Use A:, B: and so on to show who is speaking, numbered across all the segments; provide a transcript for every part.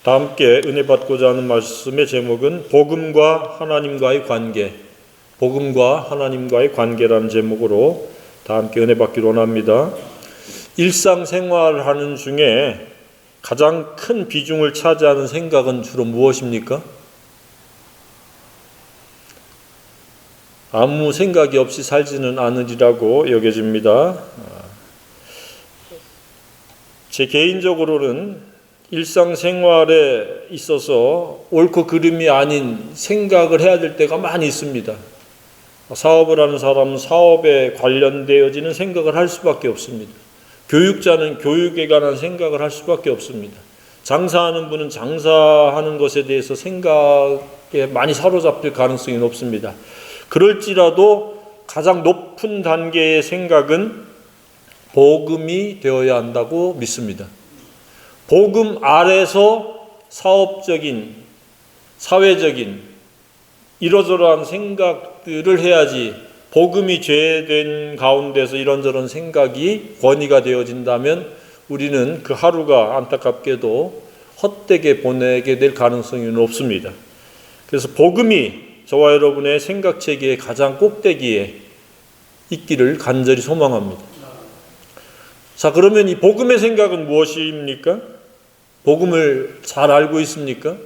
A: 다 함께 은혜 받고자 하는 말씀의 제목은 복음과 하나님과의 관계, 복음과 하나님과의 관계라는 제목으로 다 함께 은혜 받기로 원합니다. 일상생활하는 중에 가장 큰 비중을 차지하는 생각은 주로 무엇입니까? 아무 생각이 없이 살지는 않으리라고 여겨집니다. 제 개인적으로는 일상생활에 있어서 옳고 그름이 아닌 생각을 해야 될 때가 많이 있습니다. 사업을 하는 사람은 사업에 관련되어지는 생각을 할 수밖에 없습니다. 교육자는 교육에 관한 생각을 할 수밖에 없습니다. 장사하는 분은 장사하는 것에 대해서 생각에 많이 사로잡힐 가능성이 높습니다. 그럴지라도 가장 높은 단계의 생각은 복음이 되어야 한다고 믿습니다. 복음 아래서 사업적인, 사회적인 이러저러한 생각들을 해야지, 복음이 죄된 가운데서 이런저런 생각이 권위가 되어진다면 우리는 그 하루가 안타깝게도 헛되게 보내게 될 가능성이 높습니다. 그래서 복음이 저와 여러분의 생각체계의 가장 꼭대기에 있기를 간절히 소망합니다. 자, 그러면 이 복음의 생각은 무엇입니까? 복음을 잘 알고 있습니까?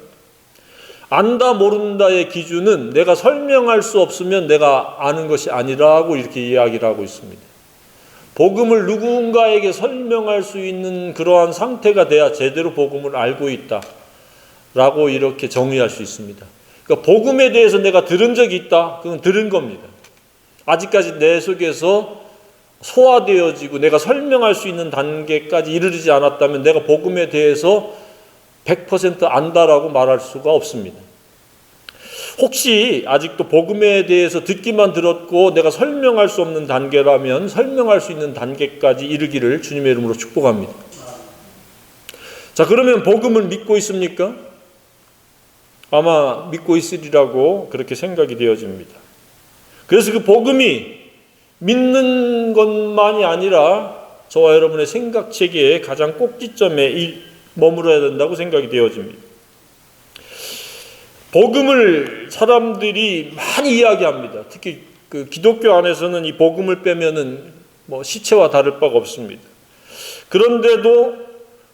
A: 안다 모른다의 기준은 내가 설명할 수 없으면 내가 아는 것이 아니라고 이렇게 이야기를 하고 있습니다. 복음을 누군가에게 설명할 수 있는 그러한 상태가 돼야 제대로 복음을 알고 있다라고 이렇게 정의할 수 있습니다. 그러니까 복음에 대해서 내가 들은 적이 있다, 그건 들은 겁니다. 아직까지 내 속에서 소화되어지고 내가 설명할 수 있는 단계까지 이르지 않았다면 내가 복음에 대해서 100% 안다라고 말할 수가 없습니다. 혹시 아직도 복음에 대해서 듣기만 들었고 내가 설명할 수 없는 단계라면 설명할 수 있는 단계까지 이르기를 주님의 이름으로 축복합니다. 자, 그러면 복음을 믿고 있습니까? 아마 믿고 있으리라고 그렇게 생각이 되어집니다. 그래서 그 복음이 믿는 것만이 아니라 저와 여러분의 생각체계의 가장 꼭지점에 머물러야 된다고 생각이 되어집니다. 복음을 사람들이 많이 이야기합니다. 특히 그 기독교 안에서는 이 복음을 빼면은 시체와 다를 바가 없습니다. 그런데도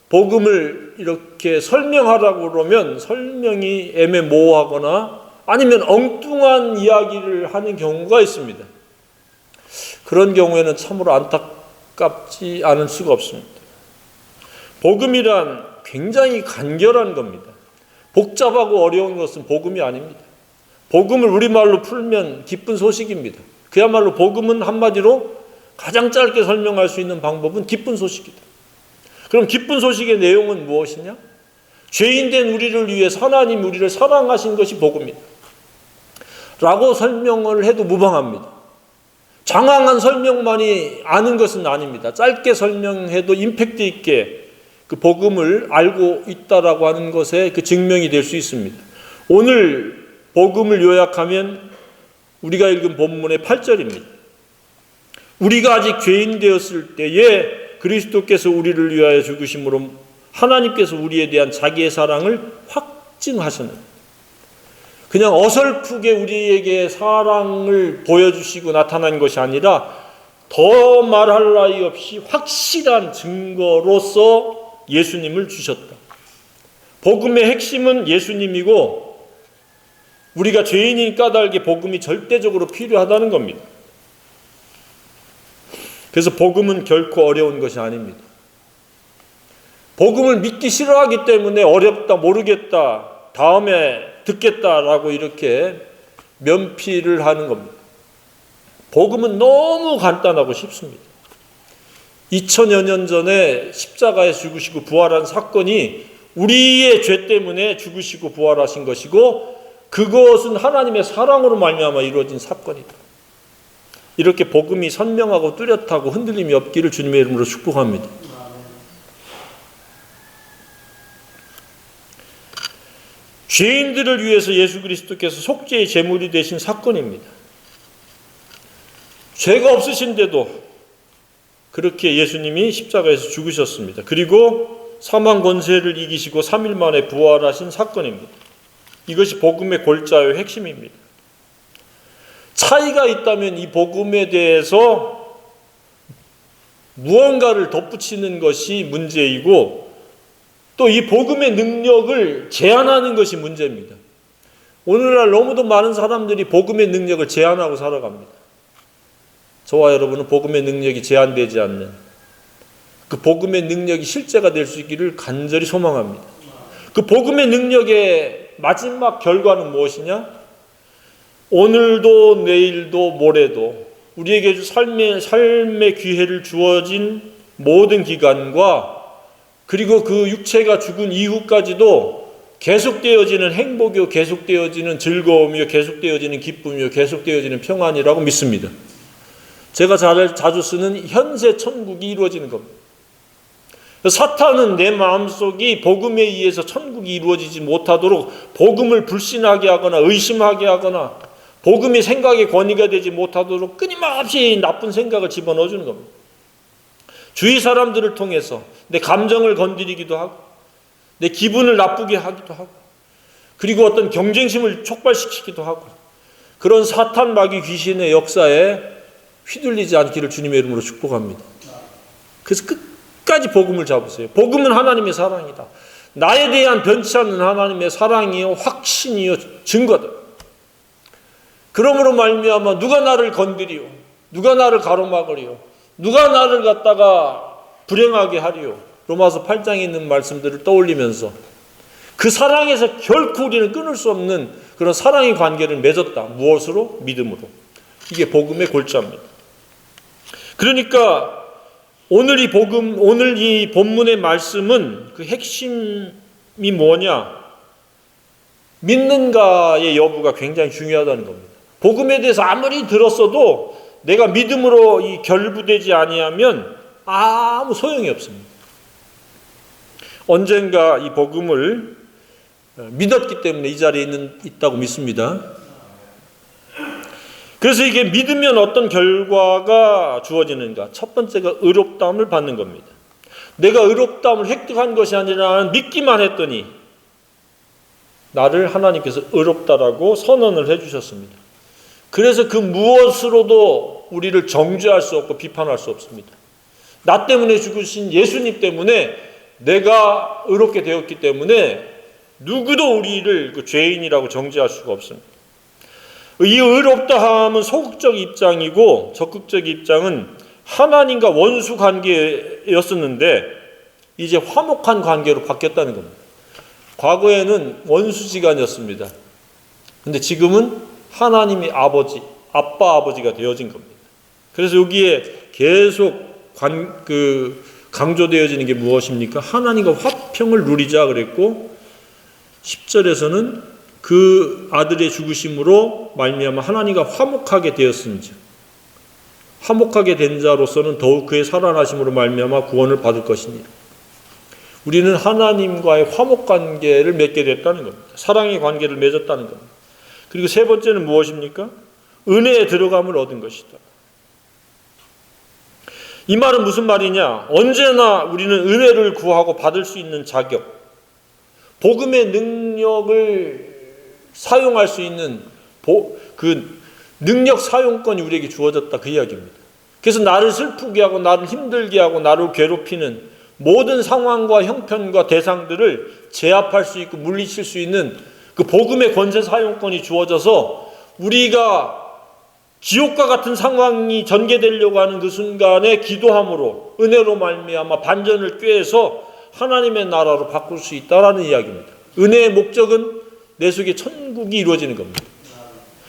A: 복음을 이렇게 설명하라고 그러면 설명이 애매모호하거나 아니면 엉뚱한 이야기를 하는 경우가 있습니다. 그런 경우에는 참으로 안타깝지 않을 수가 없습니다. 복음이란 굉장히 간결한 겁니다. 복잡하고 어려운 것은 복음이 아닙니다. 복음을 우리말로 풀면 기쁜 소식입니다. 그야말로 복음은 한마디로 가장 짧게 설명할 수 있는 방법은 기쁜 소식이다. 그럼 기쁜 소식의 내용은 무엇이냐? 죄인된 우리를 위해서 하나님 우리를 사랑하신 것이 복음이다 라고 설명을 해도 무방합니다. 장황한 설명만이 아는 것은 아닙니다. 짧게 설명해도 임팩트 있게 그 복음을 알고 있다라고 하는 것에 그 증명이 될 수 있습니다. 오늘 복음을 요약하면 우리가 읽은 본문의 8절입니다. 우리가 아직 죄인 되었을 때에 그리스도께서 우리를 위하여 죽으심으로 하나님께서 우리에 대한 자기의 사랑을 확증하셨느니라. 그냥 어설프게 우리에게 사랑을 보여주시고 나타난 것이 아니라 더 말할 나위 없이 확실한 증거로서 예수님을 주셨다. 복음의 핵심은 예수님이고 우리가 죄인인 까닭에 복음이 절대적으로 필요하다는 겁니다. 그래서 복음은 결코 어려운 것이 아닙니다. 복음을 믿기 싫어하기 때문에 어렵다, 모르겠다, 다음에 듣겠다라고 이렇게 면피를 하는 겁니다. 복음은 너무 간단하고 쉽습니다. 2000여 년 전에 십자가에 죽으시고 부활한 사건이 우리의 죄 때문에 죽으시고 부활하신 것이고 그것은 하나님의 사랑으로 말미암아 이루어진 사건이다. 이렇게 복음이 선명하고 뚜렷하고 흔들림이 없기를 주님의 이름으로 축복합니다. 죄인들을 위해서 예수 그리스도께서 속죄의 제물이 되신 사건입니다. 죄가 없으신데도 그렇게 예수님이 십자가에서 죽으셨습니다. 그리고 사망 권세를 이기시고 3일 만에 부활하신 사건입니다. 이것이 복음의 골자요 핵심입니다. 차이가 있다면 이 복음에 대해서 무언가를 덧붙이는 것이 문제이고 또 이 복음의 능력을 제한하는 것이 문제입니다. 오늘날 너무도 많은 사람들이 복음의 능력을 제한하고 살아갑니다. 저와 여러분은 복음의 능력이 제한되지 않는 그 복음의 능력이 실제가 될 수 있기를 간절히 소망합니다. 그 복음의 능력의 마지막 결과는 무엇이냐? 오늘도 내일도 모레도 우리에게 삶의 기회를 주어진 모든 기간과 그리고 그 육체가 죽은 이후까지도 계속되어지는 행복이요, 계속되어지는 즐거움이요, 계속되어지는 기쁨이요, 계속되어지는 평안이라고 믿습니다. 제가 자주 쓰는 현세 천국이 이루어지는 겁니다. 사탄은 내 마음속이 복음에 의해서 천국이 이루어지지 못하도록 복음을 불신하게 하거나 의심하게 하거나 복음이 생각의 권위가 되지 못하도록 끊임없이 나쁜 생각을 집어넣어 주는 겁니다. 주위 사람들을 통해서 내 감정을 건드리기도 하고 내 기분을 나쁘게 하기도 하고 그리고 어떤 경쟁심을 촉발시키기도 하고 그런 사탄 마귀 귀신의 역사에 휘둘리지 않기를 주님의 이름으로 축복합니다. 그래서 끝까지 복음을 잡으세요. 복음은 하나님의 사랑이다. 나에 대한 변치 않는 하나님의 사랑이요 확신이요 증거다. 그러므로 말미암아 누가 나를 건드리요, 누가 나를 가로막으리요, 누가 나를 갖다가 불행하게 하리요. 로마서 8장에 있는 말씀들을 떠올리면서 그 사랑에서 결코 우리는 끊을 수 없는 그런 사랑의 관계를 맺었다. 무엇으로? 믿음으로. 이게 복음의 골자입니다. 그러니까 오늘 이 본문의 말씀은 그 핵심이 뭐냐? 믿는가의 여부가 굉장히 중요하다는 겁니다. 복음에 대해서 아무리 들었어도 내가 믿음으로 이 결부되지 아니하면 아무 소용이 없습니다. 언젠가 이 복음을 믿었기 때문에 이 자리에 있다고 믿습니다. 그래서 이게 믿으면 어떤 결과가 주어지는가? 첫 번째가 의롭다함을 받는 겁니다. 내가 의롭다함을 획득한 것이 아니라 믿기만 했더니 나를 하나님께서 의롭다라고 선언을 해주셨습니다. 그래서 그 무엇으로도 우리를 정죄할 수 없고 비판할 수 없습니다. 나 때문에 죽으신 예수님 때문에 내가 의롭게 되었기 때문에 누구도 우리를 그 죄인이라고 정죄할 수가 없습니다. 이 의롭다함은 소극적 입장이고 적극적 입장은 하나님과 원수 관계였었는데 이제 화목한 관계로 바뀌었다는 겁니다. 과거에는 원수지간이었습니다. 근데 지금은 하나님이 아빠 아버지가 되어진 겁니다. 그래서 여기에 계속 강조되어지는 게 무엇입니까? 하나님과 화평을 누리자 그랬고 10절에서는 그 아들의 죽으심으로 말미암아 하나님과 화목하게 되었은즉 화목하게 된 자로서는 더욱 그의 살아나심으로 말미암아 구원을 받을 것이니라. 우리는 하나님과의 화목 관계를 맺게 됐다는 겁니다. 사랑의 관계를 맺었다는 겁니다. 그리고 세 번째는 무엇입니까? 은혜에 들어감을 얻은 것이다. 이 말은 무슨 말이냐? 언제나 우리는 은혜를 구하고 받을 수 있는 자격, 복음의 능력을 사용할 수 있는 그 능력 사용권이 우리에게 주어졌다 그 이야기입니다. 그래서 나를 슬프게 하고 나를 힘들게 하고 나를 괴롭히는 모든 상황과 형편과 대상들을 제압할 수 있고 물리칠 수 있는 그 복음의 권세 사용권이 주어져서 우리가 지옥과 같은 상황이 전개되려고 하는 그 순간에 기도함으로 은혜로 말미암아 반전을 꾀해서 하나님의 나라로 바꿀 수 있다라는 이야기입니다. 은혜의 목적은 내 속에 천국이 이루어지는 겁니다.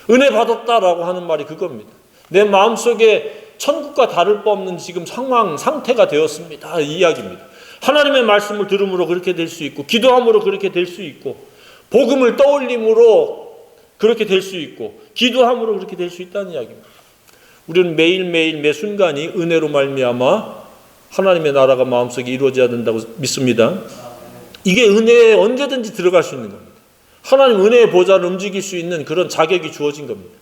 A: 은혜 받았다라고 하는 말이 그겁니다. 내 마음속에 천국과 다를 바 없는 지금 상태가 되었습니다. 이 이야기입니다. 하나님의 말씀을 들음으로 그렇게 될 수 있고 기도함으로 그렇게 될 수 있고 복음을 떠올림으로 그렇게 될 수 있고 기도함으로 그렇게 될 수 있다는 이야기입니다. 우리는 매일매일 매 순간이 은혜로 말미암아 하나님의 나라가 마음속에 이루어져야 된다고 믿습니다. 이게 은혜에 언제든지 들어갈 수 있는 겁니다. 하나님 은혜의 보좌를 움직일 수 있는 그런 자격이 주어진 겁니다.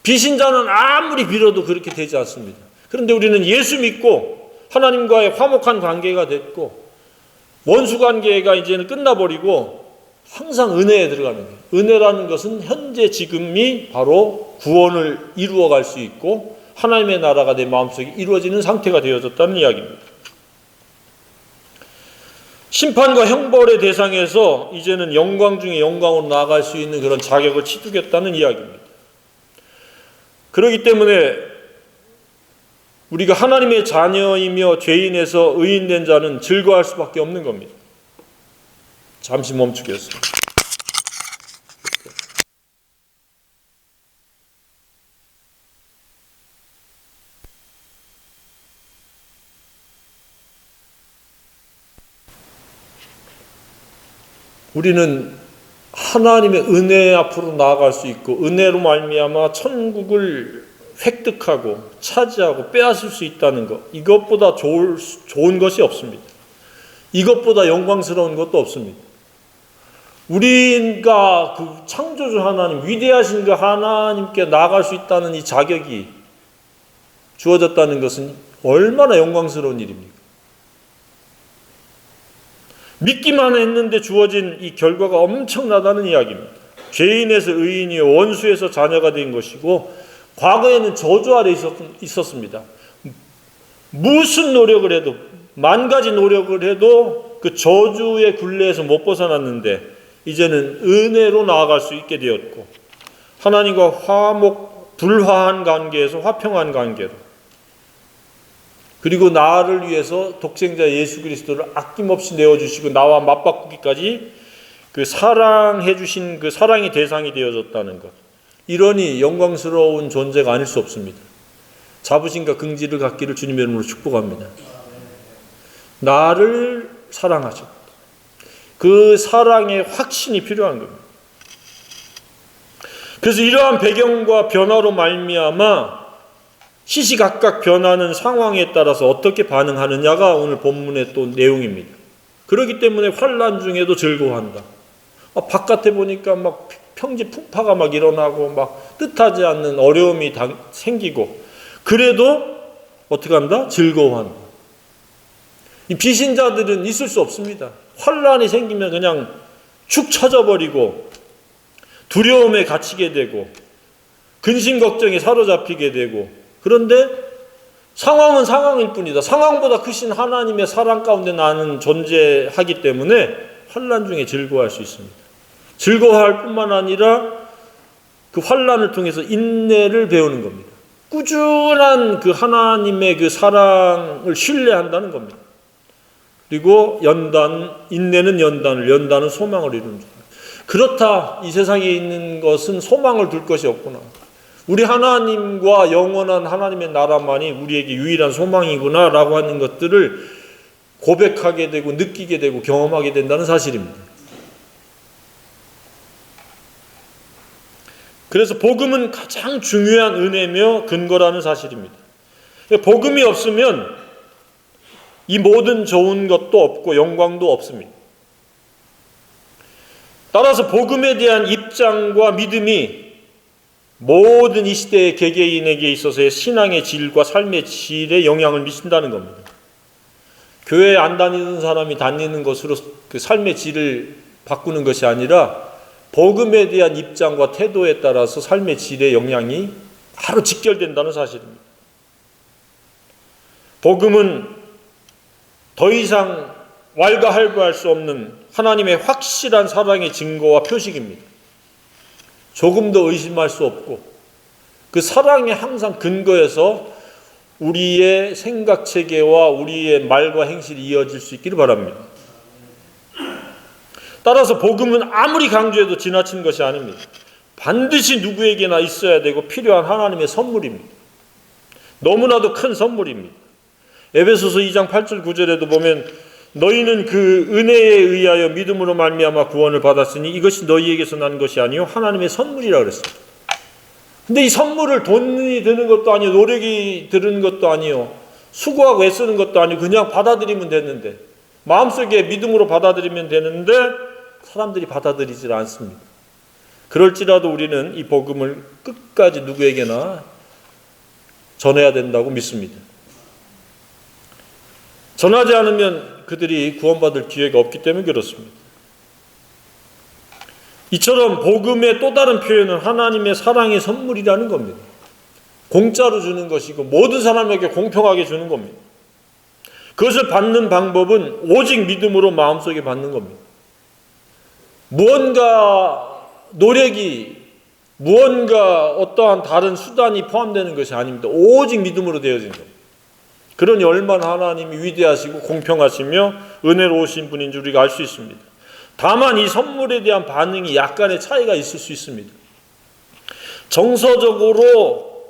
A: 비신자는 아무리 빌어도 그렇게 되지 않습니다. 그런데 우리는 예수 믿고 하나님과의 화목한 관계가 됐고 원수 관계가 이제는 끝나버리고 항상 은혜에 들어가는 거예요. 은혜라는 것은 현재 지금이 바로 구원을 이루어갈 수 있고 하나님의 나라가 내 마음속에 이루어지는 상태가 되어졌다는 이야기입니다. 심판과 형벌의 대상에서 이제는 영광 중에 영광으로 나아갈 수 있는 그런 자격을 취두겠다는 이야기입니다. 그렇기 때문에 우리가 하나님의 자녀이며 죄인에서 의인된 자는 즐거워할 수밖에 없는 겁니다. 잠시 멈추겠습니다. 우리는 하나님의 은혜 앞으로 나아갈 수 있고 은혜로 말미암아 천국을 획득하고 차지하고 빼앗을 수 있다는 것, 이것보다 좋은 것이 없습니다. 이것보다 영광스러운 것도 없습니다. 우리가 그 창조주 하나님, 위대하신 그 하나님께 나아갈 수 있다는 이 자격이 주어졌다는 것은 얼마나 영광스러운 일입니까? 믿기만 했는데 주어진 이 결과가 엄청나다는 이야기입니다. 죄인에서 의인이요 원수에서 자녀가 된 것이고 과거에는 저주 아래 있었습니다. 무슨 노력을 해도 만 가지 노력을 해도 그 저주의 굴레에서 못 벗어났는데 이제는 은혜로 나아갈 수 있게 되었고 하나님과 불화한 관계에서 화평한 관계로 그리고 나를 위해서 독생자 예수 그리스도를 아낌없이 내어주시고 나와 맞바꾸기까지 그 사랑해 주신 그 사랑의 대상이 되어졌다는 것, 이러니 영광스러운 존재가 아닐 수 없습니다. 자부심과 긍지를 갖기를 주님의 이름으로 축복합니다. 나를 사랑하셨다. 그 사랑의 확신이 필요한 겁니다. 그래서 이러한 배경과 변화로 말미암아 시시각각 변하는 상황에 따라서 어떻게 반응하느냐가 오늘 본문의 또 내용입니다. 그렇기 때문에 환난 중에도 즐거워한다. 바깥에 보니까 막 평지 풍파가 막 일어나고 막 뜻하지 않는 어려움이 생기고 그래도 어떻게 한다? 즐거워한다. 이 비신자들은 있을 수 없습니다. 환난이 생기면 그냥 축 처져버리고 두려움에 갇히게 되고 근심 걱정에 사로잡히게 되고, 그런데 상황은 상황일 뿐이다. 상황보다 크신 하나님의 사랑 가운데 나는 존재하기 때문에 환난 중에 즐거워할 수 있습니다. 즐거워할 뿐만 아니라 그 환난을 통해서 인내를 배우는 겁니다. 꾸준한 그 하나님의 그 사랑을 신뢰한다는 겁니다. 그리고 인내는 연단은 소망을 이루는 줄. 그렇다, 이 세상에 있는 것은 소망을 둘 것이 없구나. 우리 하나님과 영원한 하나님의 나라만이 우리에게 유일한 소망이구나 라고 하는 것들을 고백하게 되고 느끼게 되고 경험하게 된다는 사실입니다. 그래서 복음은 가장 중요한 은혜며 근거라는 사실입니다. 복음이 없으면 이 모든 좋은 것도 없고 영광도 없습니다. 따라서 복음에 대한 입장과 믿음이 모든 이 시대의 개개인에게 있어서의 신앙의 질과 삶의 질에 영향을 미친다는 겁니다. 교회에 안 다니는 사람이 다니는 것으로 그 삶의 질을 바꾸는 것이 아니라 복음에 대한 입장과 태도에 따라서 삶의 질의 영향이 바로 직결된다는 사실입니다. 복음은 더 이상 왈가왈부할 수 없는 하나님의 확실한 사랑의 증거와 표식입니다. 조금 더 의심할 수 없고 그 사랑의 항상 근거에서 우리의 생각체계와 우리의 말과 행실이 이어질 수 있기를 바랍니다. 따라서 복음은 아무리 강조해도 지나친 것이 아닙니다. 반드시 누구에게나 있어야 되고 필요한 하나님의 선물입니다. 너무나도 큰 선물입니다. 에베소서 2장 8절 9절에도 보면 너희는 그 은혜에 의하여 믿음으로 말미암아 구원을 받았으니 이것이 너희에게서 난 것이 아니요 하나님의 선물이라 그랬습니다. 근데 이 선물을 돈이 드는 것도 아니요 노력이 드는 것도 아니요 수고하고 애쓰는 것도 아니요 그냥 받아들이면 되는데, 마음속에 믿음으로 받아들이면 되는데 사람들이 받아들이질 않습니다. 그럴지라도 우리는 이 복음을 끝까지 누구에게나 전해야 된다고 믿습니다. 전하지 않으면 그들이 구원받을 기회가 없기 때문에 그렇습니다. 이처럼 복음의 또 다른 표현은 하나님의 사랑의 선물이라는 겁니다. 공짜로 주는 것이고 모든 사람에게 공평하게 주는 겁니다. 그것을 받는 방법은 오직 믿음으로 마음속에 받는 겁니다. 무언가 노력이, 무언가 어떠한 다른 수단이 포함되는 것이 아닙니다. 오직 믿음으로 되어진 겁니다. 그러니 얼마나 하나님이 위대하시고 공평하시며 은혜로우신 분인 줄 우리가 알 수 있습니다. 다만 이 선물에 대한 반응이 약간의 차이가 있을 수 있습니다. 정서적으로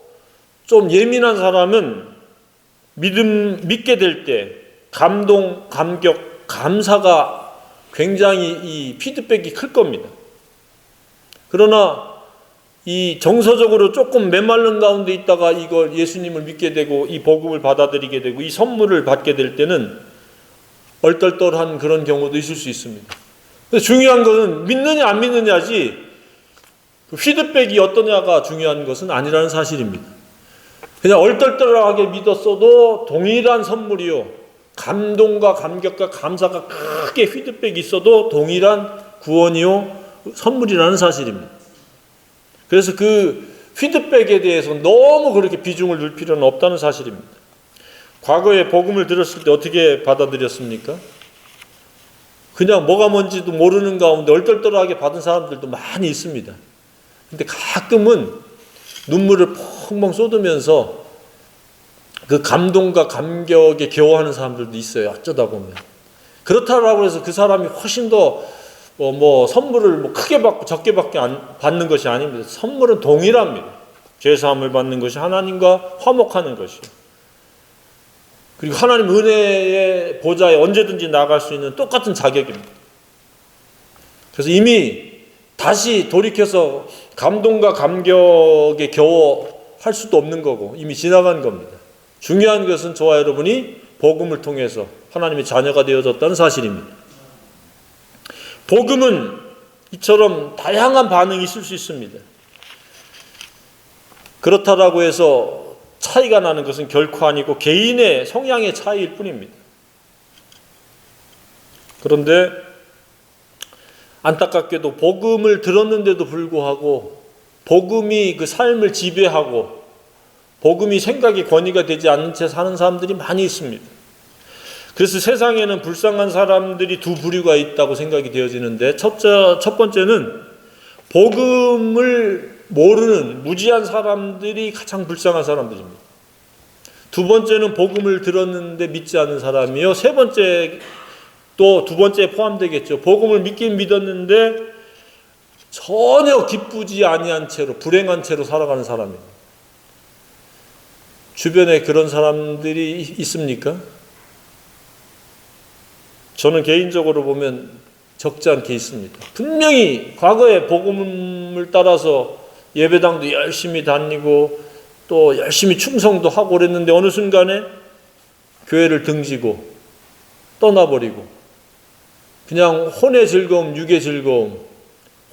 A: 좀 예민한 사람은 믿게 될 때 감동, 감격, 감사가 굉장히 이 피드백이 클 겁니다. 그러나 이 정서적으로 조금 메말른 가운데 있다가 이걸 예수님을 믿게 되고 이 복음을 받아들이게 되고 이 선물을 받게 될 때는 얼떨떨한 그런 경우도 있을 수 있습니다. 근데 중요한 것은 믿느냐 안 믿느냐지 그 피드백이 어떠냐가 중요한 것은 아니라는 사실입니다. 그냥 얼떨떨하게 믿었어도 동일한 선물이요, 감동과 감격과 감사가 크게 피드백이 있어도 동일한 구원이요 선물이라는 사실입니다. 그래서 그 피드백에 대해서 너무 그렇게 비중을 둘 필요는 없다는 사실입니다. 과거에 복음을 들었을 때 어떻게 받아들였습니까? 그냥 뭐가 뭔지도 모르는 가운데 얼떨떨하게 받은 사람들도 많이 있습니다. 근데 가끔은 눈물을 펑펑 쏟으면서 그 감동과 감격에 겨워하는 사람들도 있어요. 어쩌다 보면. 그렇다고 해서 그 사람이 훨씬 더 선물을 크게 받고 적게 받는 것이 아닙니다. 선물은 동일합니다. 죄사함을 받는 것이 하나님과 화목하는 것이요. 그리고 하나님 은혜의 보좌에 언제든지 나아갈 수 있는 똑같은 자격입니다. 그래서 이미 다시 돌이켜서 감동과 감격에 겨워할 수도 없는 거고 이미 지나간 겁니다. 중요한 것은 저와 여러분이 복음을 통해서 하나님의 자녀가 되어졌다는 사실입니다. 복음은 이처럼 다양한 반응이 있을 수 있습니다. 그렇다고 해서 차이가 나는 것은 결코 아니고 개인의 성향의 차이일 뿐입니다. 그런데 안타깝게도 복음을 들었는데도 불구하고 복음이 그 삶을 지배하고 복음이 생각의 권위가 되지 않는 채 사는 사람들이 많이 있습니다. 그래서 세상에는 불쌍한 사람들이 두 부류가 있다고 생각이 되어지는데 첫 번째는 복음을 모르는 무지한 사람들이 가장 불쌍한 사람들입니다. 두 번째는 복음을 들었는데 믿지 않는 사람이요. 세 번째 또 두 번째에 포함되겠죠. 복음을 믿긴 믿었는데 전혀 기쁘지 아니한 채로 불행한 채로 살아가는 사람입니다. 주변에 그런 사람들이 있습니까? 저는 개인적으로 보면 적지 않게 있습니다. 분명히 과거에 복음을 따라서 예배당도 열심히 다니고 또 열심히 충성도 하고 그랬는데 어느 순간에 교회를 등지고 떠나버리고 그냥 혼의 즐거움, 육의 즐거움,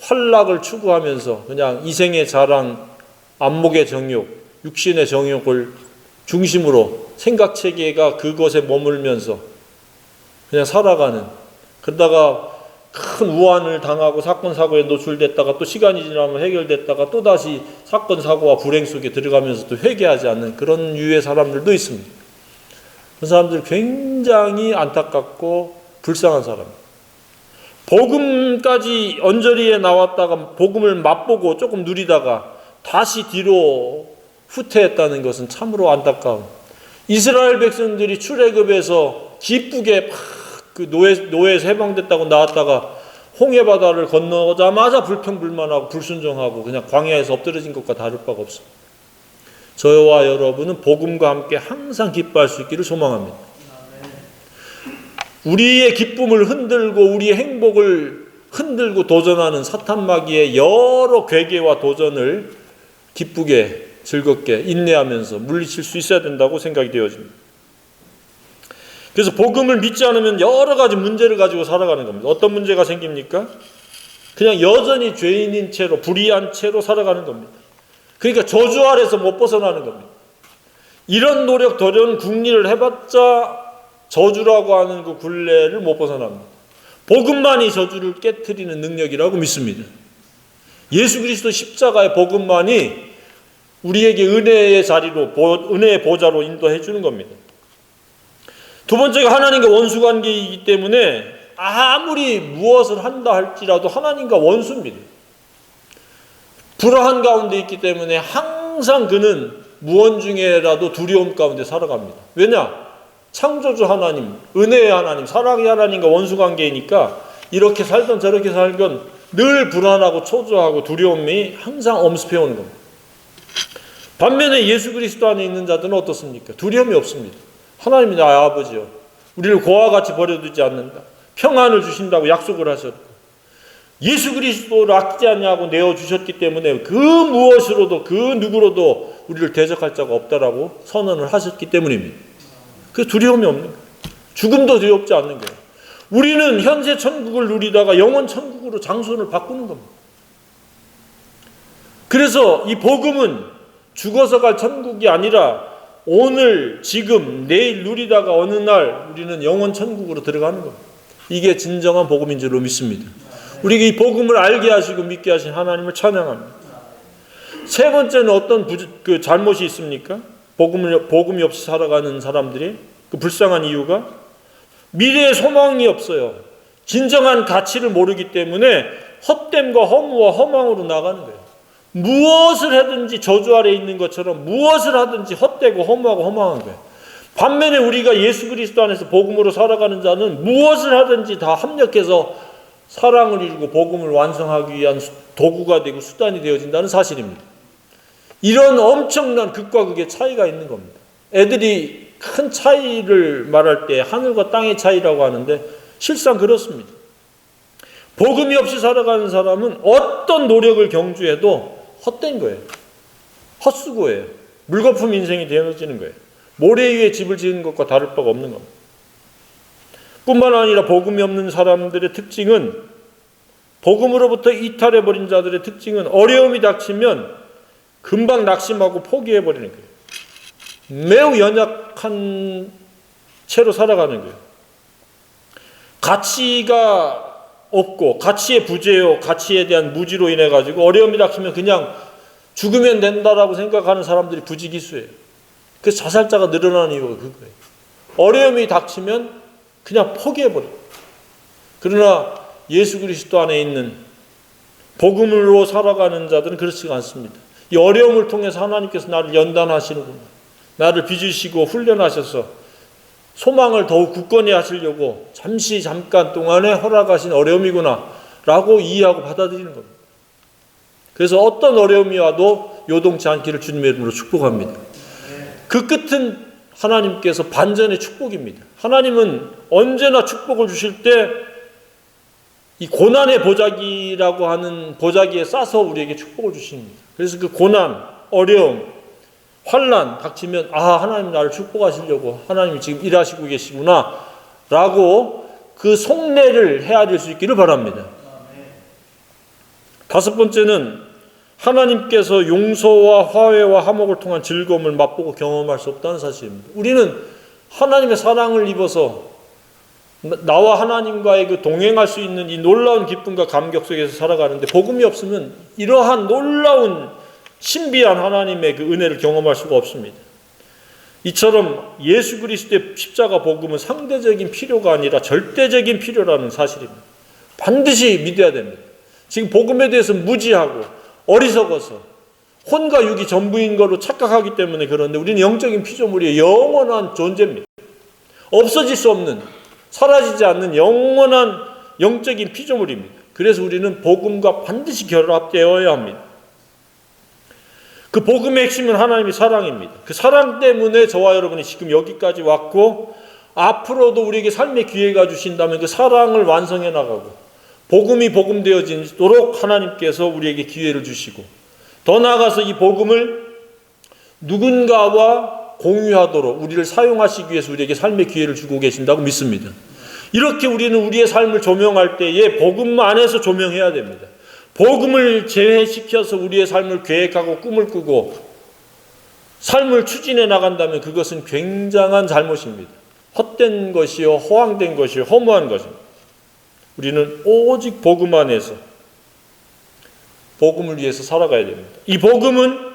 A: 활락을 추구하면서 그냥 이생의 자랑, 안목의 정욕, 육신의 정욕을 중심으로 생각체계가 그것에 머물면서 그냥 살아가는, 그러다가 큰 우환을 당하고 사건 사고에 노출됐다가 또 시간이 지나면 해결됐다가 또 다시 사건 사고와 불행 속에 들어가면서 또 회개하지 않는 그런 유의 사람들도 있습니다. 그 사람들 굉장히 안타깝고 불쌍한 사람입니다. 복음까지 언저리에 나왔다가 복음을 맛보고 조금 누리다가 다시 뒤로 후퇴했다는 것은 참으로 안타까운, 이스라엘 백성들이 출애굽에서 기쁘게 그 노예에서 해방됐다고 나왔다가 홍해바다를 건너자마자 불평불만하고 불순종하고 그냥 광야에서 엎드러진 것과 다를 바가 없습니다. 저와 여러분은 복음과 함께 항상 기뻐할 수 있기를 소망합니다. 우리의 기쁨을 흔들고 우리의 행복을 흔들고 도전하는 사탄 마귀의 여러 괴계와 도전을 기쁘게 즐겁게 인내하면서 물리칠 수 있어야 된다고 생각이 되어집니다. 그래서 복음을 믿지 않으면 여러 가지 문제를 가지고 살아가는 겁니다. 어떤 문제가 생깁니까? 그냥 여전히 죄인인 채로 불의한 채로 살아가는 겁니다. 그러니까 저주 아래서 못 벗어나는 겁니다. 이런 노력 도련 국리를 해봤자 저주라고 하는 그 굴레를 못 벗어납니다. 복음만이 저주를 깨트리는 능력이라고 믿습니다. 예수 그리스도 십자가의 복음만이 우리에게 은혜의 자리로, 은혜의 보좌로 인도해 주는 겁니다. 두 번째가 하나님과 원수 관계이기 때문에 아무리 무엇을 한다 할지라도 하나님과 원수입니다. 불화한 가운데 있기 때문에 항상 그는 무언 중에라도 두려움 가운데 살아갑니다. 왜냐? 창조주 하나님, 은혜의 하나님, 사랑의 하나님과 원수 관계이니까 이렇게 살던 저렇게 살건 늘 불안하고 초조하고 두려움이 항상 엄습해 오는 겁니다. 반면에 예수 그리스도 안에 있는 자들은 어떻습니까? 두려움이 없습니다. 하나님이 나의 아버지요, 우리를 고와 같이 버려두지 않는다, 평안을 주신다고 약속을 하셨고, 예수 그리스도를 아끼지 않냐고 내어주셨기 때문에 그 무엇으로도 그 누구로도 우리를 대적할 자가 없다라고 선언을 하셨기 때문입니다. 그 두려움이 없는 거예요. 죽음도 두렵지 않는 거예요. 우리는 현세 천국을 누리다가 영원 천국으로 장소를 바꾸는 겁니다. 그래서 이 복음은 죽어서 갈 천국이 아니라 오늘, 지금, 내일 누리다가 어느 날 우리는 영원 천국으로 들어가는 겁니다. 이게 진정한 복음인 줄로 믿습니다. 우리에게 이 복음을 알게 하시고 믿게 하신 하나님을 찬양합니다. 세 번째는 어떤 잘못이 있습니까? 복음이 없이 살아가는 사람들이 그 불쌍한 이유가 미래의 소망이 없어요. 진정한 가치를 모르기 때문에 헛됨과 허무와 허망으로 나가는 거예요. 무엇을 하든지 저주 아래 있는 것처럼 무엇을 하든지 헛되고 허무하고 허망한 거예요. 반면에 우리가 예수 그리스도 안에서 복음으로 살아가는 자는 무엇을 하든지 다 합력해서 사랑을 이루고 복음을 완성하기 위한 도구가 되고 수단이 되어진다는 사실입니다. 이런 엄청난 극과 극의 차이가 있는 겁니다. 애들이 큰 차이를 말할 때 하늘과 땅의 차이라고 하는데 실상 그렇습니다. 복음이 없이 살아가는 사람은 어떤 노력을 경주해도 헛된 거예요. 헛수고예요. 물거품 인생이 되어지는 거예요. 모래 위에 집을 지은 것과 다를 바가 없는 겁니다. 뿐만 아니라 복음이 없는 사람들의 특징은, 복음으로부터 이탈해버린 자들의 특징은 어려움이 닥치면 금방 낙심하고 포기해버리는 거예요. 매우 연약한 채로 살아가는 거예요. 가치가 없고 가치의 부재요, 가치에 대한 무지로 인해 가지고 어려움이 닥치면 그냥 죽으면 된다라고 생각하는 사람들이 부지기수예요. 그래서 자살자가 늘어나는 이유가 그거예요. 어려움이 닥치면 그냥 포기해버려요. 그러나 예수 그리스도 안에 있는 복음으로 살아가는 자들은 그렇지가 않습니다. 이 어려움을 통해서 하나님께서 나를 연단하시는구나, 나를 빚으시고 훈련하셔서 소망을 더욱 굳건히 하시려고 잠깐 동안에 허락하신 어려움이구나 라고 이해하고 받아들이는 겁니다. 그래서 어떤 어려움이 와도 요동치 않기를 주님의 이름으로 축복합니다. 그 끝은 하나님께서 반전의 축복입니다. 하나님은 언제나 축복을 주실 때 이 고난의 보자기라고 하는 보자기에 싸서 우리에게 축복을 주십니다. 그래서 그 고난, 어려움, 환난 닥치면 하나님 나를 축복하시려고 하나님이 지금 일하시고 계시구나 라고 그 속내를 헤아릴 수 있기를 바랍니다. 다섯 번째는 하나님께서 용서와 화해와 화목을 통한 즐거움을 맛보고 경험할 수 없다는 사실입니다. 우리는 하나님의 사랑을 입어서 나와 하나님과의 그 동행할 수 있는 이 놀라운 기쁨과 감격 속에서 살아가는데 복음이 없으면 이러한 놀라운 신비한 하나님의 그 은혜를 경험할 수가 없습니다. 이처럼 예수 그리스도의 십자가 복음은 상대적인 필요가 아니라 절대적인 필요라는 사실입니다. 반드시 믿어야 됩니다. 지금 복음에 대해서 무지하고 어리석어서 혼과 육이 전부인 걸로 착각하기 때문에 그런데 우리는 영적인 피조물이 영원한 존재입니다. 없어질 수 없는, 사라지지 않는 영원한 영적인 피조물입니다. 그래서 우리는 복음과 반드시 결합되어야 합니다. 그 복음의 핵심은 하나님의 사랑입니다. 그 사랑 때문에 저와 여러분이 지금 여기까지 왔고 앞으로도 우리에게 삶의 기회가 주신다면 그 사랑을 완성해 나가고 복음이 복음되어지도록 하나님께서 우리에게 기회를 주시고 더 나아가서 이 복음을 누군가와 공유하도록 우리를 사용하시기 위해서 우리에게 삶의 기회를 주고 계신다고 믿습니다. 이렇게 우리는 우리의 삶을 조명할 때에 복음 안에서 조명해야 됩니다. 복음을 제외시켜서 우리의 삶을 계획하고 꿈을 꾸고 삶을 추진해 나간다면 그것은 굉장한 잘못입니다. 헛된 것이요 허황된 것이요 허무한 것입니다. 우리는 오직 복음 안에서 복음을 위해서 살아가야 됩니다. 이 복음은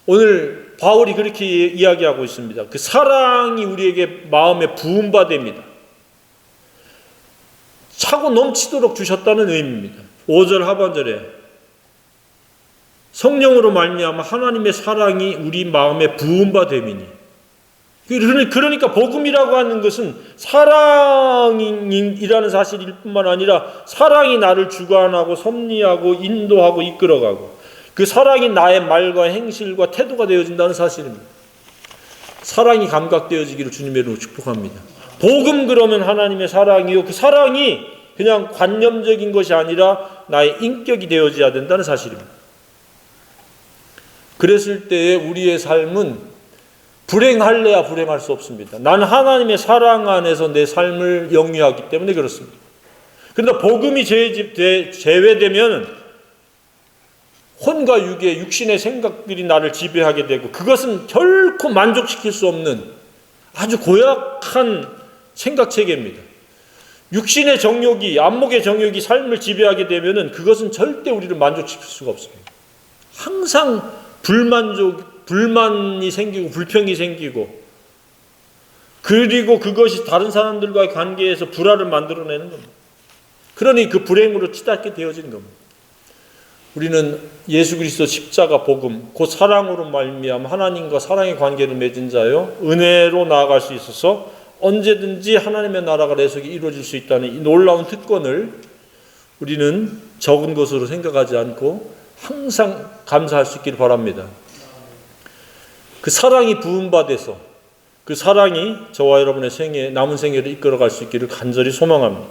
A: 오늘 바울이 그렇게 이야기하고 있습니다. 그 사랑이 우리에게 마음에 부음바 됩니다. 차고 넘치도록 주셨다는 의미입니다. 5절 하반절에 성령으로 말미암아 하나님의 사랑이 우리 마음에 부음바 됨이니. 그러니까 복음이라고 하는 것은 사랑이라는 사실일 뿐만 아니라 사랑이 나를 주관하고 섭리하고 인도하고 이끌어가고 그 사랑이 나의 말과 행실과 태도가 되어진다는 사실입니다. 사랑이 감각되어지기를 주님의 이름으로 축복합니다. 복음 그러면 하나님의 사랑이요. 그 사랑이 그냥 관념적인 것이 아니라 나의 인격이 되어져야 된다는 사실입니다. 그랬을 때에 우리의 삶은 불행할래야 불행할 수 없습니다. 나는 하나님의 사랑 안에서 내 삶을 영위하기 때문에 그렇습니다. 그런데 복음이 제외되면 혼과 육의 육신의 생각들이 나를 지배하게 되고 그것은 결코 만족시킬 수 없는 아주 고약한 생각체계입니다. 육신의 정욕이 안목의 정욕이 삶을 지배하게 되면 그것은 절대 우리를 만족시킬 수가 없습니다. 항상 불만이 생기고 불평이 생기고 그리고 그것이 다른 사람들과의 관계에서 불화를 만들어내는 겁니다. 그러니 그 불행으로 치닫게 되어지는 겁니다. 우리는 예수 그리스도 십자가 복음 곧 사랑으로 말미암아 하나님과 사랑의 관계를 맺은 자요 은혜로 나아갈 수 있어서 언제든지 하나님의 나라가 내 속에 이루어질 수 있다는 이 놀라운 특권을 우리는 적은 것으로 생각하지 않고 항상 감사할 수 있기를 바랍니다. 그 사랑이 부음받아서 그 사랑이 저와 여러분의 남은 생애를 이끌어갈 수 있기를 간절히 소망합니다.